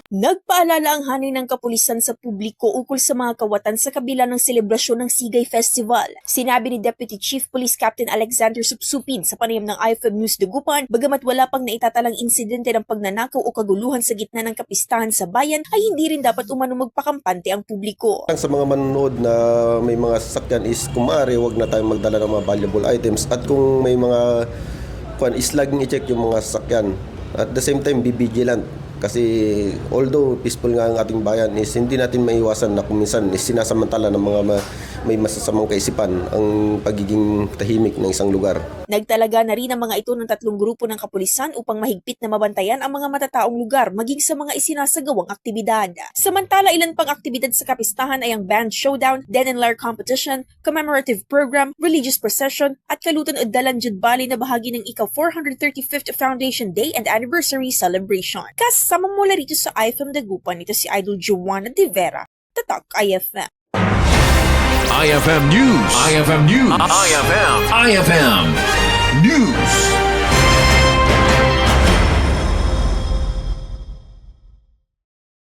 Nagpaalala ang hanay ng kapulisan sa publiko ukol sa mga kawatan sa kabila ng selebrasyon ng Sigay Festival. Sinabi ni Deputy Chief Police Captain Alexander Supsupin sa panayam ng IFM News Dagupan, bagamat wala pang naitatalang insidente ng pagnanakaw o kaguluhan sa gitna ng kapistahan sa bayan, ay hindi rin dapat umano magpakampante ang publiko. Sa mga manonood na may mga sasakyan is kung maaari, huwag na tayong magdala ng mga valuable items at kung may mga is laging i-check yung mga sasakyan. At the same time, be vigilant. Kasi although peaceful nga ang ating bayan is hindi natin maiwasan na kung minsan is sinasamantala ng mga may masasamang kaisipan ang pagiging tahimik ng isang lugar. Nagtalaga na rin ang mga ito ng 3 grupo ng kapulisan upang mahigpit na mabantayan ang mga matataong lugar maging sa mga isinasagawang aktibidad. Samantala, ilan pang aktibidad sa kapistahan ay ang band showdown, dead and lair competition, commemorative program, religious procession at kalutan o dalanjud bali na bahagi ng ika-435th Foundation Day and Anniversary Celebration. Kasama mula rito sa IFM Dagupan, ito si Idol Joanna De Vera, Tatak IFM. IFM News. IFM News. IFM News.